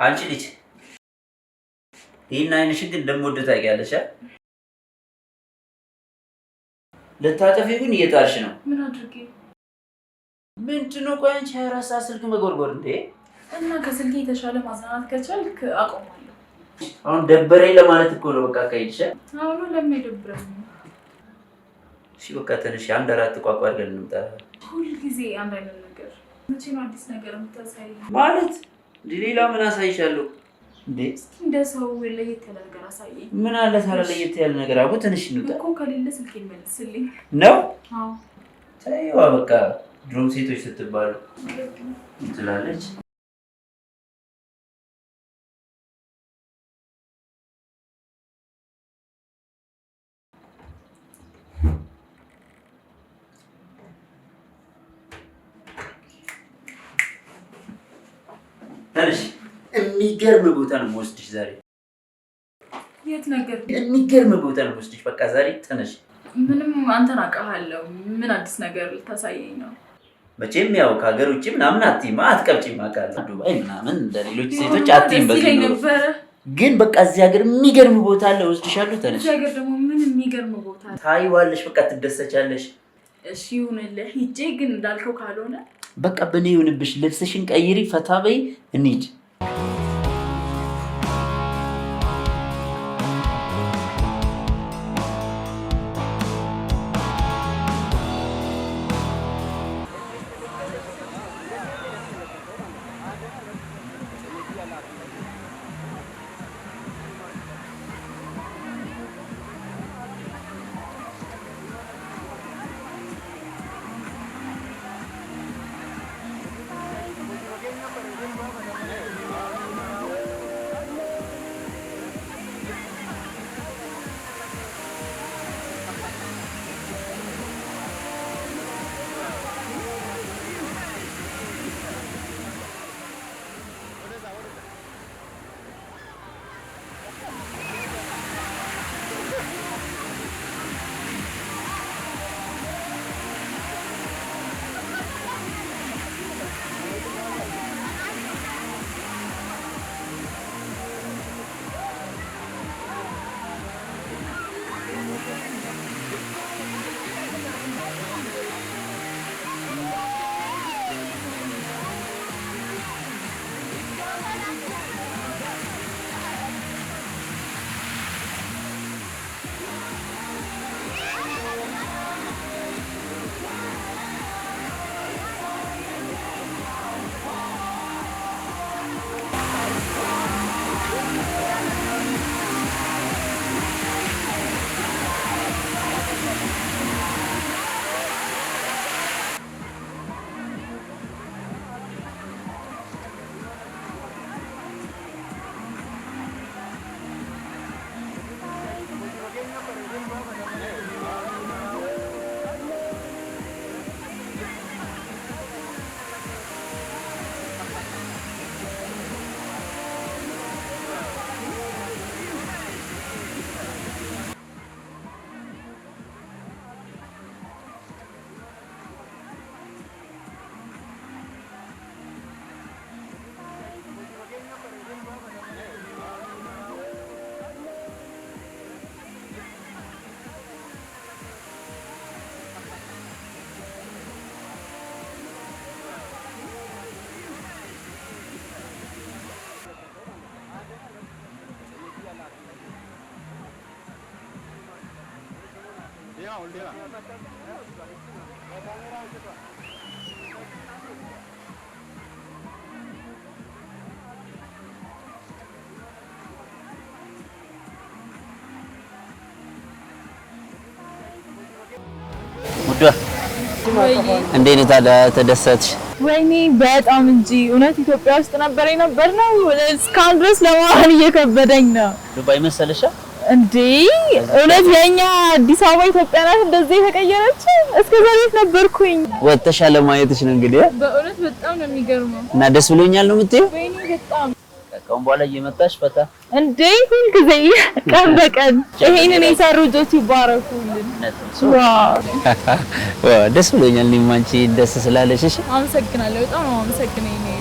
አንቺ ልጅ ይሄን አይንሽን ግን እንደምወድ ታውቂያለሽ አ ለታጠፊ ግን እየጣርሽ ነው ምን አድርጌ ምንድነው ቆይ አንቺ 24 ሰዓት ስልክ መጎርጎር እንዴ እና ከስልኬ የተሻለ ማዝናናት ከቻልክ አቆማለሁ አሁን ደበረኝ ለማለት እኮ ነው በቃ ካይልሽ አሁን ለምን ይደብረኝ እሺ በቃ ተነሽ አንድ አራት ቋቋ አድርገን እንምጣ ሁሉ ጊዜ አንድ አይነት ነገር መቼ ነው አዲስ ነገር የምታሳይ ማለት ሌላ ምን አሳይሻለሁ እንዴ እንደ ሰው ለየት ያለ ነገር አሳየኝ ምን አለ ታዲያ ለየት ያለ ነገር አቦ ትንሽ እንውጣ እኮ ከሌለ ስልኬን መልስልኝ ነው አዎ ታይዋ በቃ ድሮም ሴቶች ስትባሉ እንትላለች ታዲያ የሚገርም ቦታ ነው የምወስድሽ ዛሬ የት ነገር የሚገርም ቦታ ነው የምወስድሽ በቃ ዛሬ ተነሽ ምንም አንተን አውቃለሁ ምን አዲስ ነገር ልታሳየኝ ነው መቼም ያው ከሀገር ውጭ ምናምን አትይማ አትቀብጪም አውቃለሁ ዱባይ ምናምን እንደሌሎች ሴቶች አትይም በዚህ ነው ግን በቃ እዚህ ሀገር የሚገርም ቦታ አለ ወስድሻለሁ ተነሽ እዚህ ሀገር ደግሞ ምን የሚገርም ቦታ አለ ታይዋለሽ በቃ ትደሰቻለሽ እሺ ይሁንልህ ሂጄ ግን እንዳልከው ካልሆነ በቃ በኔ ይሁንብሽ ልብስሽን ቀይሪ ፈታ በይ እንሂድ እንዴት ነው ታዲያ ተደሰትሽ? ወይኔ በጣም እንጂ እውነት ኢትዮጵያ ውስጥ ነበር ነው እስካሁን ድረስ ለማወቅ እየከበደኝ ነው። ዱባይ መሰለሽ እንዴ? እውነት የኛ አዲስ አበባ ኢትዮጵያ ናት እንደዚህ የተቀየረች? እስከዛሬ ነበርኩኝ። ወጥተሻል ለማየትሽ ነው እንግዲህ። በእውነት በጣም ነው የሚገርመው እና ደስ ብሎኛል ነው የምትይው? ወይኔ በጣም ከአሁን በኋላ እየመጣሽ ፈታ እንዴ ሁሉ ጊዜ ቀን በቀን ይሄንን የሰሩ ልጆች ይባረኩልን። ዋው ደስ ብሎኛል። እኔም አንቺ ደስ ስላለሽ እሺ። አመሰግናለሁ። በጣም ነው አመሰግናለሁ።